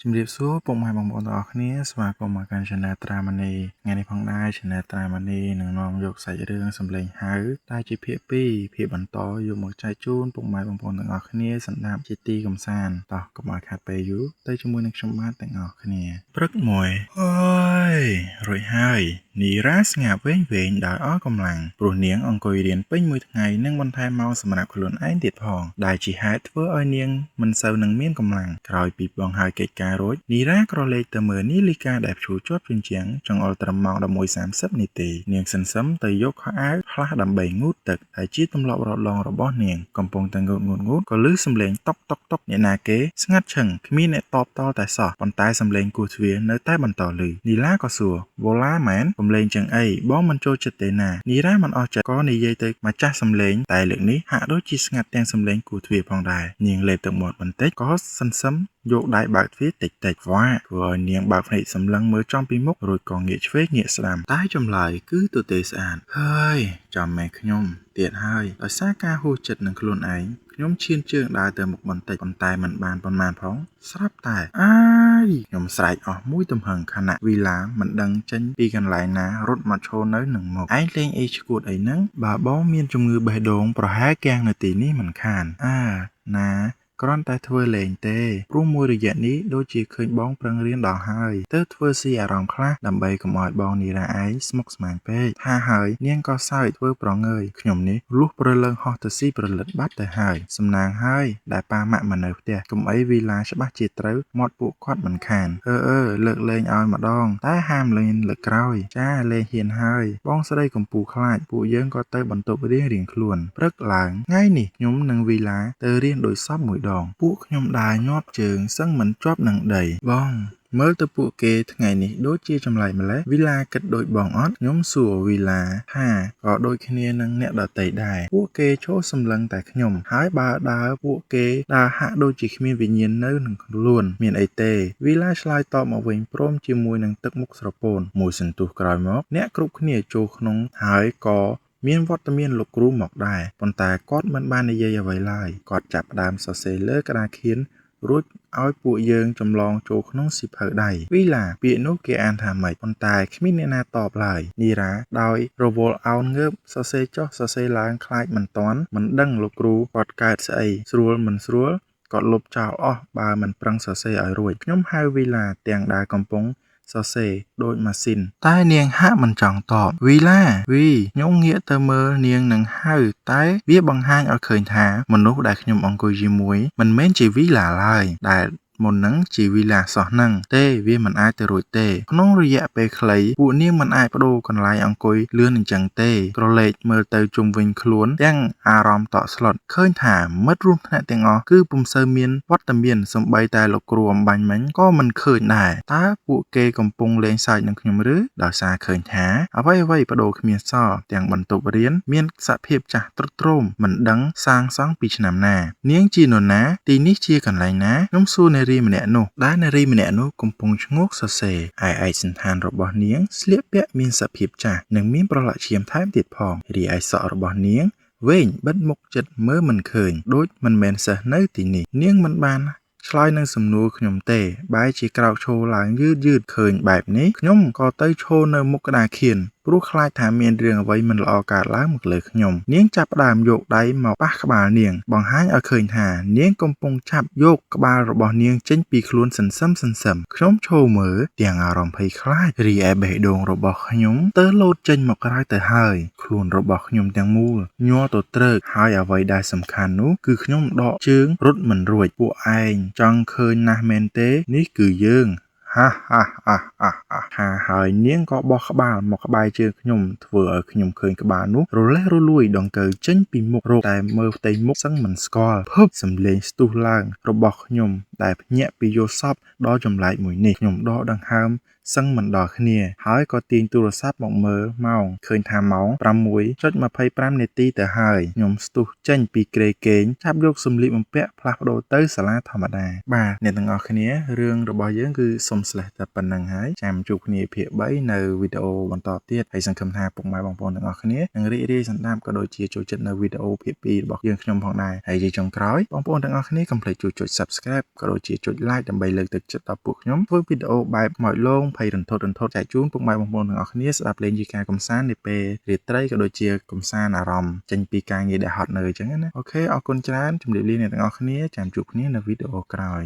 ជំរាបសួរពុកម៉ែបងប្អូនទាំងអស់គ្នាស្វាគមន៍មកកាន់ Channel ត្រាម៉ានីថ្ងៃនេះផងដែរ Channel ត្រាម៉ានីនឹងនាំយកសាច់រឿងសម្លេងហៅដែលជាភាគ2ភាគបន្តយកមកចែកជូនពុកម៉ែបងប្អូនទាំងអស់គ្នាសម្រាប់ជាទីកំសាន្តតោះកុំឲ្យខាតពេលយូរទៅជាមួយនឹងខ្ញុំបាទទាំងអស់គ្នាព្រឹកមួយអើយរួចហើយនីរ៉ាស្ងាត់វែងដោយអស់កម្លាំងព្រោះនាងអង្គុយរៀនពេញមួយថ្ងៃនិងបន្ថែមម៉ោងសម្រាប់ខ្លួនឯងទៀតផងដែលជាហេតុធ្វើឲ្យនាងមិនសូវនឹងមានកម្លាំងក្រោយពីបងហើយកិច្ចការរួចនីរ៉ាក្រឡេកទៅមើលនាឡិកាដែលព្យួរជាប់ជញ្ជាំងចង្អុលត្រឹមម៉ោង 11:30 នាទីនាងសន្សឹមទៅយកខោអាវផ្លាស់ដើម្បីងូតទឹកដែលជាទម្លាប់រលងរបស់នាងកំពុងតែងូតក៏ឮសំឡេងតុកអ្នកណាគេស្ងាត់ឈឹងគ្មានអ្នកតបតល់តែសោះប៉ុន្តែសំឡេងគោះទ្វារនៅតែបន្តឮនីឡាក៏សួរវ៉ូឡាមែនសំឡេងចឹងអីបងមិនចូលចិត្តទេណានីរ៉ាមិនអស់ចិត្តក៏និយាយទៅម្ចាស់សំឡេងតែលើកនេះហាក់ដូចជាស្ងាត់ទាំងសំឡេងគោះទ្វារផងដែរនាងលេបទឹកមាត់បន្តិចក៏សន្សឹមយកដៃបើកទ្វារតិចវ៉ាធ្វើឲ្យនាងបើកភ្នែកសម្លឹងមើលចំពីមុខរួចក៏ងាកឆ្វេងងាកស្ដាំតែចម្លើយគឺទទេស្អាតហើយចាំម៉ែខ្ញុំទៀតហើយដោយសារការហួសចិត្តនឹងខ្លួនឯងខ្ញុំឈានជើងដើរទៅមុខបន្តិចប៉ុន្តែមិនបានប៉ុន្មានផងស្រាប់តែខ្ញុំស្រែកអស់មួយទំហឹងខណៈវីឡាមិនដឹងចេញពីកន្លែងណារត់មកឈរនៅនឹងមុខឯងលេងអីឈួតអីហ្នឹងបើបងមានជំងឺបេះដូងប្រហែលគាំងនៅទីនេះមិនខានណាគ្រាន់តែធ្វើលេងទេព្រោះមួយរយៈនេះដូចជាឃើញបងប្រឹងរៀនដល់ហើយទៅធ្វើស៊ីអារម្មណ៍ខ្លះដើម្បីកុំឲ្យបងនីរ៉ាឯងស្មុគស្មាញពេកថាហើយនាងក៏សើចធ្វើប្រងើយខ្ញុំនេះលុះប្រឡឹងហោះទៅស៊ីប្រលិតបាត់ទៅហើយសំណាងហើយដែលប៉ាម៉ាក់មកនៅផ្ទះកុំអីវីឡាច្បាស់ជាត្រូវមាត់ពួកគាត់មិនខានលើកលែងឲ្យម្ដងតែហាមលេងលើកក្រោយចាលេងហ៊ានហើយបងស្រីកំពូខ្លាចពួកយើងក៏ទៅបន្ទប់រៀងខ្លួនព្រឹកឡើងថ្ងៃនេះខ្ញុំនិងវីឡាទៅរៀនដោយសពមួយពួកខ្ញុំដើរញាប់ជើងសឹងមិនជាប់នឹងដីបងមើលទៅពួកគេថ្ងៃនេះដូចជាចម្លែកម្លេះវីឡាគិតដូចបងអត់ខ្ញុំសួរវីឡាថាក៏ដូចគ្នានឹងអ្នកដតីដែរពួកគេចូលសម្លឹងតែខ្ញុំហើយបើដើរពួកគេដើរហាក់ដូចជាគ្មានវិញ្ញាណនៅនឹងខ្លួនមានអីទេវីឡាឆ្លើយតបមកវិញព្រមជាមួយនឹងទឹកមុខស្រពោនមួយសន្ទុះក្រោយមកអ្នកគ្រប់គ្នាចូលក្នុងហើយក៏មានវត្តមានលោកគ្រូមកដែរប៉ុន្តែគាត់មិនបាននិយាយអ្វីឡើយគាត់ចាប់ផ្ដើមសរសេរលើក្តារខៀនរួចឲ្យពួកយើងចម្លងចូលក្នុងសៀវភៅដៃវីឡាពាក្យនោះគេអានថាម៉េចប៉ុន្តែគ្មានអ្នកណាតបឡើយនីរ៉ាដោយរវល់អោនងើបសរសេរចុះសរសេរឡើងខ្លាចមិនតាន់មិនដឹងលោកគ្រូគាត់កើតស្អីស្រួលមិនស្រួលគាត់លុបចោលអស់បើមិនប្រឹងសរសេរឲ្យរួចខ្ញុំហៅវីឡាទាំងដែលកំពុងសរសេរដូចម៉ាស៊ីនតែនាងហាក់មិនចង់តបវីឡាខ្ញុំងាកទៅមើលនាងនឹងហៅតែវាបង្ហាញឲ្យឃើញថាមនុស្សដែលខ្ញុំអង្គុយជាមួយមិនមែនជាវីឡាឡើយដែលមុននឹងជាវីឡាសោះនឹងទេវាមិនអាចទៅរួចទេក្នុងរយៈពេលខ្លីពួកនាងមិនអាចបដូរកន្លែងអង្គុយលឿនអញ្ចឹងទេក្រឡេកមើលទៅជុំវិញខ្លួនទាំងអារម្មណ៍តក់ស្លុតឃើញថាមិត្តរួមថ្នាក់ទាំងអស់គឺពុំសូវមានវត្តមានសំបីតែលោកគ្រូអំបញ្ញមិញក៏មិនឃើញដែរតើពួកគេកំពុងលេងសើចនឹងខ្ញុំឬដោយសារឃើញថាអ្វីបដូរគ្មានសល់ទាំងបន្ទប់រៀនមានសភាពចាស់ទ្រុឌទ្រោមមិនដឹងសាងសង់ពីឆ្នាំណានាងជានរណាទីនេះជាកន្លែងណាខ្ញុំសួរនារីម្នាក់នោះដែលនារីម្នាក់នោះកំពុងឈ្ងោកសរសេរឯកសណ្ឋានរបស់នាងស្លៀកពាក់មានសភាពចាស់និងមានប្រឡាក់ឈាមថែមទៀតផងរីឯសក់របស់នាងវែងបិទមុខចិត្តមើលមិនឃើញដូចមិនមែនសិស្សនៅទីនេះនាងមិនបានឆ្លើយនឹងសំណួរខ្ញុំទេបែរជាក្រោកឈរឡើងយឺតឃើញបែបនេះខ្ញុំក៏ទៅឈរនៅមុខក្តារខៀនព្រោះខ្លាចថាមានរឿងអ្វីមិនល្អកើតឡើងមកលើខ្ញុំនាងចាប់ផ្ដើមយកដៃមកប៉ះក្បាលនាងបង្ហាញឲ្យឃើញថានាងកំពុងចាប់យកក្បាលរបស់នាងចេញពីខ្លួនសន្សឹមខ្ញុំឈរមើលទាំងអារម្មណ៍ភ័យខ្លាចរីឯបេះដូងរបស់ខ្ញុំទៅលោតចេញមកក្រៅទៅហើយខ្លួនរបស់ខ្ញុំទាំងមូលញ័រទៅត្រើកហើយអ្វីដែលសំខាន់នោះគឺខ្ញុំដកជើងរត់មិនរួចពួកឯងចង់ឃើញណាស់មែនទេនេះគឺយើងហាហើយនាងក៏បោះក្បាលមកក្បែរជើងខ្ញុំធ្វើឲ្យខ្ញុំឃើញក្បាលនោះរលេះរលួយដង្កូវចេញពីមុខរកតែមើលផ្ទៃមុខសឹងមិនស្គាល់ភើបសំលេងស្ទុះឡើងរបស់ខ្ញុំដែលភ្ញាក់ពីយល់សប្តិដ៏ចម្លែកមួយនេះខ្ញុំដកដង្ហើម សឹងមិនដល់គ្នាហើយក៏ទាញទូរស័ព្ទមកមើលម៉ោងឃើញថាម៉ោង 6:25 នាទីទៅហើយខ្ញុំស្ទុះចេញពីគ្រែគេងចាប់យកសម្លៀកបំពាក់ផ្លាស់ប្ដូរទៅសាលាធម្មតាបាទអ្នកទាំងអស់គ្នារឿងរបស់យើងគឺសុំស្លេះតែប៉ុណ្្នឹងហើយចាំជួបគ្នាភាគ3នៅវីដេអូបន្តទៀតហើយសង្ឃឹមថាពុកម៉ែបងប្អូនទាំងអស់គ្នានឹងរីករាយសន្តាប់ក៏ដូចជាចូលចិត្តនៅវីដេអូភាគ2របស់យើងខ្ញុំផងដែរហើយជាចុងក្រោយបងប្អូនទាំងអស់គ្នាកុំភ្លេចជួយចុច Subscribe ក៏ដូចជាចុច Like ដើម្បីលើកទឹកចិត្តដល់ពួកខ្ញុំធ្វើវីដេអូបែបម៉ោចលងភ័យរន្ធត់ចែកជូនពុកម៉ែបងប្អូនទាំងអស់គ្នាស្ដាប់លេងជាការកម្សាន្តនាពេលរាត្រីក៏ដូចជាកម្សាន្តអារម្មណ៍ចេញពីការងារដែលហត់នឿយអញ្ចឹងណាអូខេអរគុណច្រើនជម្រាបលាអ្នកទាំងអស់គ្នាចាំជួបគ្នានៅវីដេអូក្រោយ